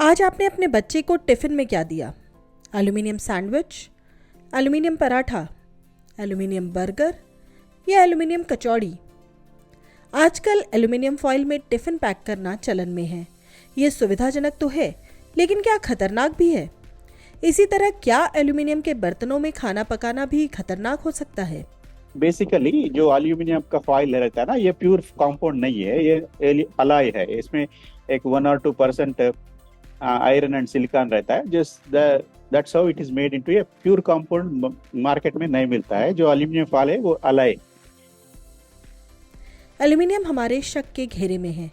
आज आपने अपने बच्चे को टिफ़िन में क्या दिया? Aluminium sandwich, aluminium paratha, aluminium burger या एल्यूमिनियम कचौड़ी? आजकल एल्यूमिनियम फॉइल में टिफ़िन पैक करना चलन में है। ये सुविधाजनक तो है, लेकिन क्या खतरनाक भी है? इसी तरह क्या एल्यूमिनियम के बर्तनों में खाना पकाना भी खतरनाक हो सकता है? बेसिकली जो एल्यूमिनियम का फॉइल रहता है ना, ये प्योर कंपाउंड नहीं है, ये अलाय है। इसमें एक 1 or 2% आयरन एंड सिलिकॉन रहता है। Just that's how it is made into a pure compound. Market में नहीं मिलता है। जो एल्यूमिनियम फॉइल है वो अलाय। एल्यूमिनियम हमारे शक के घेरे में है,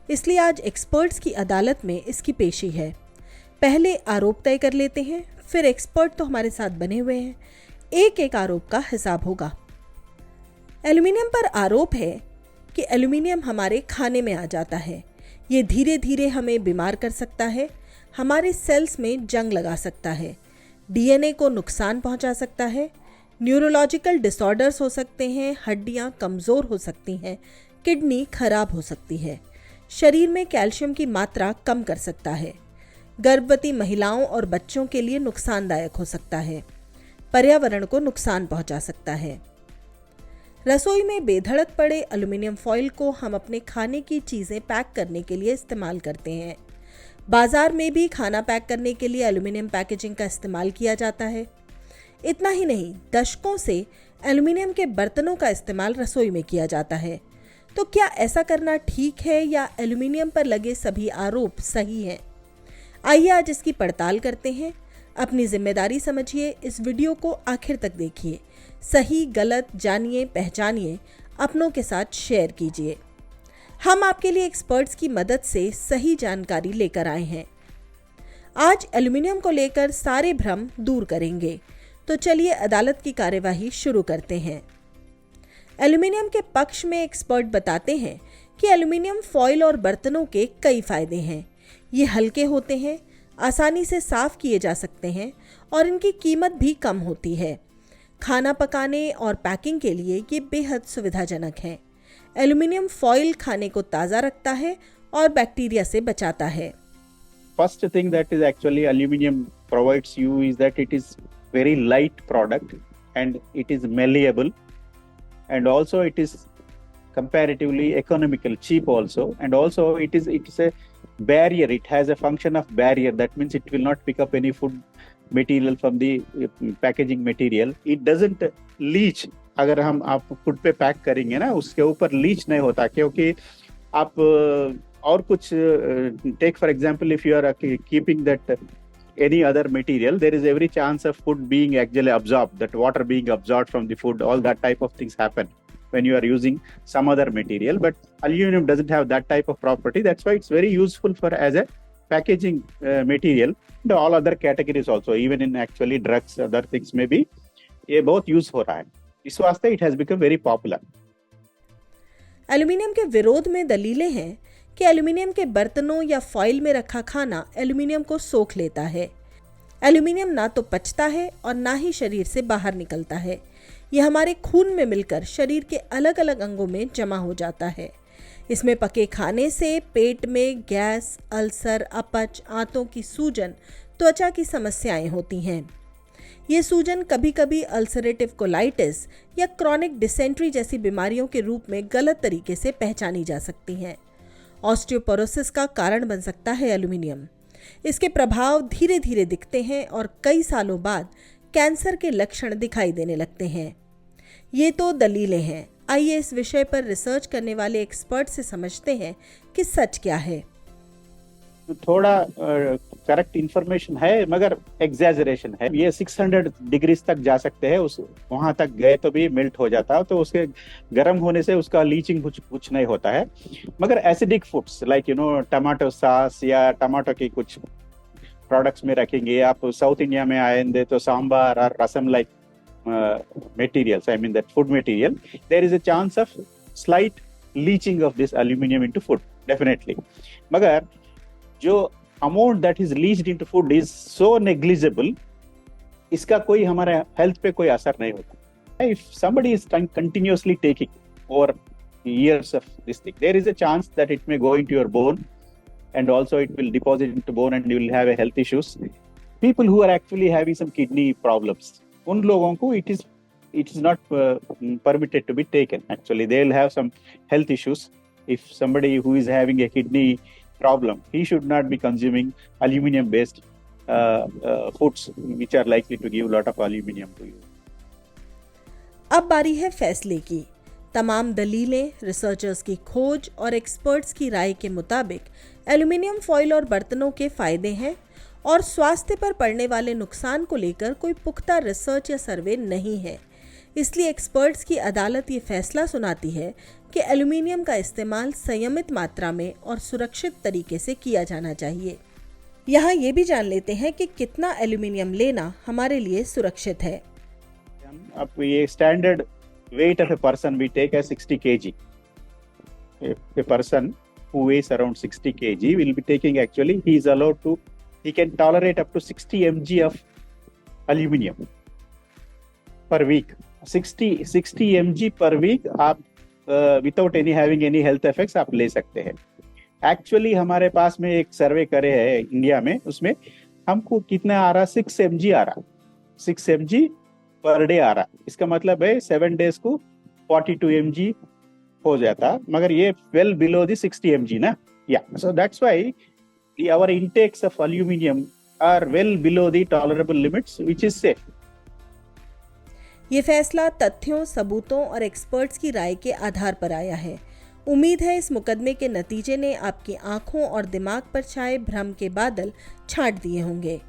इसलिए आज एक्सपर्ट्स की अदालत में इसकी पेशी है। पहले आरोप तय कर लेते हैं, फिर एक्सपर्ट तो हमारे साथ बने हुए हैं, एक एक आरोप का हिसाब होगा। एल्यूमिनियम पर आरोप है कि एल्यूमिनियम हमारे खाने में आ जाता है। ये धीरे धीरे हमें बीमार कर सकता है, हमारे सेल्स में जंग लगा सकता है, डीएनए को नुकसान पहुंचा सकता है, न्यूरोलॉजिकल डिसऑर्डर्स हो सकते हैं, हड्डियां कमज़ोर हो सकती हैं, किडनी खराब हो सकती है, शरीर में कैल्शियम की मात्रा कम कर सकता है, गर्भवती महिलाओं और बच्चों के लिए नुकसानदायक हो सकता है, पर्यावरण को नुकसान पहुंचा सकता है। रसोई में बेधड़क पड़े एल्यूमिनियम फॉइल को हम अपने खाने की चीज़ें पैक करने के लिए इस्तेमाल करते हैं। बाजार में भी खाना पैक करने के लिए एल्यूमिनियम पैकेजिंग का इस्तेमाल किया जाता है। इतना ही नहीं, दशकों से एल्यूमिनियम के बर्तनों का इस्तेमाल रसोई में किया जाता है। तो क्या ऐसा करना ठीक है या एल्यूमिनियम पर लगे सभी आरोप सही हैं? आइए आज इसकी पड़ताल करते हैं। अपनी जिम्मेदारी समझिए, इस वीडियो को आखिर तक देखिए, सही गलत जानिए, पहचानिए, अपनों के साथ शेयर कीजिए। हम आपके लिए एक्सपर्ट्स की मदद से सही जानकारी लेकर आए हैं। आज एल्यूमिनियम को लेकर सारे भ्रम दूर करेंगे। तो चलिए अदालत की कार्यवाही शुरू करते हैं। एल्यूमिनियम के पक्ष में एक्सपर्ट बताते हैं कि एल्यूमिनियम फॉइल और बर्तनों के कई फायदे हैं। ये हल्के होते हैं, आसानी से साफ किए जा सकते हैं और इनकी कीमत भी कम होती है। खाना पकाने और पैकिंग के लिए ये बेहद सुविधाजनक है। एल्यूमिनियम फॉइल खाने को ताज़ा रखता है और बैक्टीरिया से बचाता है। First thing that is actually aluminum provides you is that it is very light product and it is malleable, and also it is comparatively economical, cheap also, and also it is a barrier. It has a function of barrier. That means it will not pick up any food material from the packaging material. It doesn't leach. अगर हम आप food पे pack करेंगे ना, उसके ऊपर Leach नहीं होता, क्योंकि आप और कुछ take for example, if you are keeping that any other material, there is every chance of food being actually absorbed, that water being absorbed from the food, all that type of things happen when you are using some other material. But aluminum doesn't have that type of property. That's why it's very useful for as a packaging material, and all other categories also, even in actually drugs, other things में भी ये बहुत use हो रहा है। इस वास्ते it has become very popular. Aluminium के विरोध में दलीलें हैं कि एल्यूमिनियम के बर्तनों या फॉइल में रखा खाना एल्यूमिनियम को सोख लेता है। एल्यूमिनियम ना तो पचता है और ना ही शरीर से बाहर निकलता है। यह हमारे खून में मिलकर शरीर के अलग अलग अंगों में जमा हो जाता है। इसमें पके खाने से पेट में गैस, अल्सर, अपच, आंतों की सूजन, त्वचा की समस्याएं होती हैं। ये सूजन कभी कभी अल्सरेटिव कोलाइटिस या क्रॉनिक डिसेंट्री जैसी बीमारियों के रूप में गलत तरीके से पहचानी जा सकती हैं। ऑस्टियोपोरोसिस का कारण बन सकता है एल्यूमिनियम। इसके प्रभाव धीरे धीरे दिखते हैं और कई सालों बाद कैंसर के लक्षण दिखाई देने लगते हैं। ये तो दलीलें हैं। आइए इस विषय पर रिसर्च करने वाले एक्सपर्ट से समझते हैं कि सच क्या है। थोड़ा करेक्ट इंफॉर्मेशन है, मगर एग्जैजरेशन है। ये 600 डिग्रीज तक जा सकते हैं। उस वहां तक गए तो भी मेल्ट हो जाता है, तो उसके गर्म होने से उसका लीचिंग कुछ नहीं होता है। मगर acidic foods like tomato sauce या टमाटो की कुछ प्रोडक्ट्स में रखेंगे आप, साउथ इंडिया में आएंगे तो सांबार और रसम like materials, I mean that food material, there is a chance of slight leaching of this aluminum into food, definitely. मगर जो amount that is leached into food is so negligible, इसका कोई हमारे health पे कोई असर नहीं होता। If somebody is continuously taking over years of this thing, there is a chance that it may go into your bone and also it will deposit into bone and you will have a health issues. People who are actually having some kidney problems, उन लोगों को it is not permitted to be taken. Actually, they will have some health issues. If somebody who is having a kidney problem, he should not be consuming aluminum-based foods which are likely to give a lot of aluminum to you. अब बारी है फैसले की। तमाम दलीलें, researchers की खोज और एक्सपर्ट्स की राय के मुताबिक एल्यूमिनियम फॉइल और बर्तनों के फायदे हैं और स्वास्थ्य पर पड़ने वाले नुकसान को लेकर कोई पुख्ता रिसर्च या सर्वे नहीं है। इसलिए एक्सपर्ट्स की अदालत ये फैसला सुनाती है कि एल्यूमिनियम का इस्तेमाल संयमित मात्रा में और सुरक्षित तरीके से किया जाना चाहिए। यहाँ ये भी जान लेते हैं कि कितना एल्यूमिनियम लेना हमारे लिए सुरक्षित है। अब ये standard weight of a person we take as 60 kg. A person who weighs around 60 kg will be taking, actually he can tolerate up to 60 mg of aluminum per week. 60 mg per week आप without having any health effects आप ले सकते हैं। Actually हमारे पास में एक सर्वे करे है इंडिया में, उसमें हमको कितना आ रहा, 6 mg आ रहा, 6 mg पर डे आ रहा। इसका मतलब है 7 days को 42 mg हो जाता, मगर ये well below the 60 mg ना। So that's why our intakes of aluminum are well below the tolerable limits, which is safe. ये फैसला तथ्यों, सबूतों और एक्सपर्ट्स की राय के आधार पर आया है। उम्मीद है इस मुकदमे के नतीजे ने आपकी आंखों और दिमाग पर छाए भ्रम के बादल छांट दिए होंगे।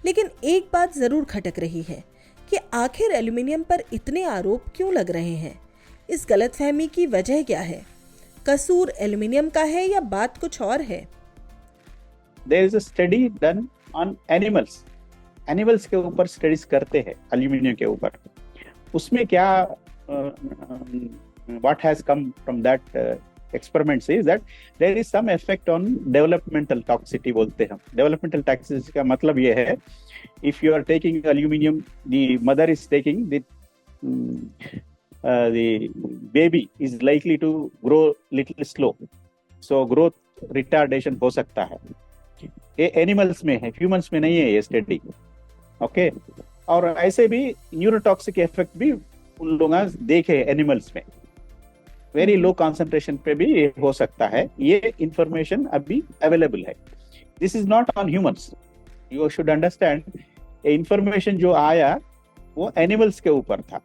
लेकिन एक बात जरूर खटक रही है कि आखिर एल्यूमिनियम पर इतने आरोप क्यों लग रहे हैं? इस गलतफहमी की वजह क्या है? कसूर एल्यूमिनियम का है या बात कुछ और है? There is a study done on animals. Animals के ऊपर स्टडीज करते हैं एल्यूमिनियम के ऊपर। उसमें क्या what has come from that experiments is that there is some effect on developmental toxicity बोलते हैं। Developmental toxicity का मतलब ये है, if you are taking aluminum, the mother is taking the baby is likely to grow little slow, so growth retardation हो सकता है। ये एनिमल्स में है, ह्यूमंस में नहीं है ये स्टडी। ओके, और ऐसे भी न्यूरोटॉक्सिक इफेक्ट भी उन लोगों ने देखे एनिमल्स में, वेरी लो कॉन्सेंट्रेशन पे भी ये हो सकता है। ये इंफॉर्मेशन अभी अवेलेबल है। This is not on humans, you should understand. Information जो आया वो एनिमल्स के ऊपर था।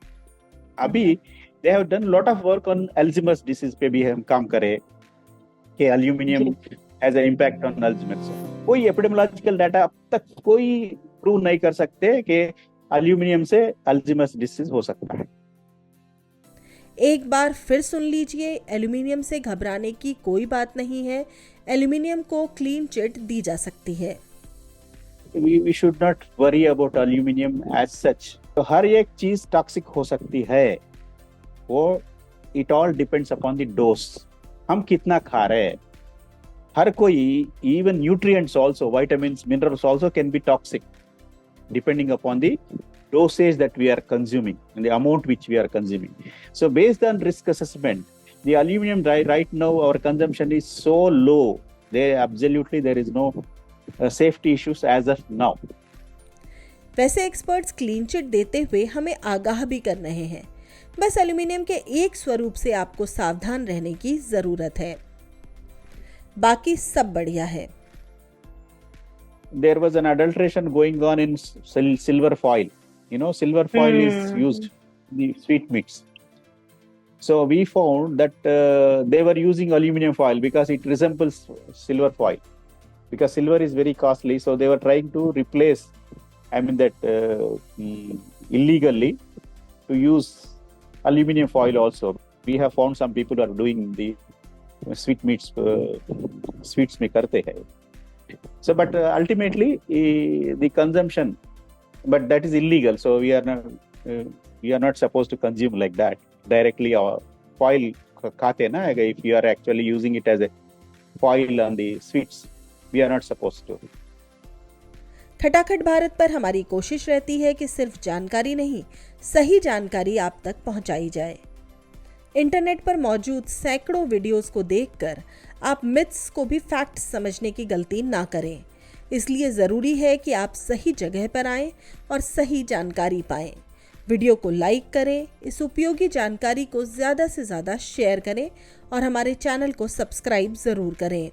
अभी they have done lot of work on Alzheimer's disease पे भी हम काम करें कि aluminium has a impact on Alzheimer's. कोई एपिडेमियोलॉजिकल डाटा अब तक कोई प्रूव नहीं कर सकते कि एल्यूमिनियम से अल्जाइमर्स डिसीज हो सकता है। एक बार फिर सुन लीजिए, एल्यूमिनियम से घबराने की कोई बात नहीं है। एल्यूमिनियम को क्लीन चिट दी जा सकती है। We should not worry about aluminum as such. तो हर एक चीज टॉक्सिक हो सकती है, वो it all depends upon the dose. हम कितना खा रहे हैं। हर कोई, even nutrients also, vitamins, minerals also can be toxic depending upon the dosage that we are consuming and the amount which we are consuming. So based on risk assessment, the aluminum right now our consumption is so low. There is no safety issues as of now. वैसे experts clean chit देते हुए हमें आगाह भी कर रहे हैं। बस एल्यूमिनियम के एक स्वरूप से आपको सावधान रहने की जरूरत है, बाकी सब बढ़िया है। There was an adulteration going on in silver foil. You know, silver foil is used in the sweet meats. So we found that they were using aluminum foil because it resembles silver foil. Because silver is very costly, so they were trying to replace, illegally to use aluminum foil also. We have found some people are doing the sweet meats, sweets में करते हैं. So, but ultimately the consumption, but that is illegal. So we are not supposed to consume like that directly. Or foil खाते ना, if you are actually using it as a foil on the sweets, we are not supposed to. खटाखट Bharat पर हमारी कोशिश रहती है कि सिर्फ जानकारी नहीं, सही जानकारी आप तक पहुंचाई जाए। इंटरनेट पर मौजूद सैकड़ों वीडियोस को देखकर आप मिथ्स को भी फैक्ट समझने की गलती ना करें। इसलिए ज़रूरी है कि आप सही जगह पर आएं और सही जानकारी पाएं। वीडियो को लाइक करें, इस उपयोगी जानकारी को ज़्यादा से ज़्यादा शेयर करें और हमारे चैनल को सब्सक्राइब ज़रूर करें।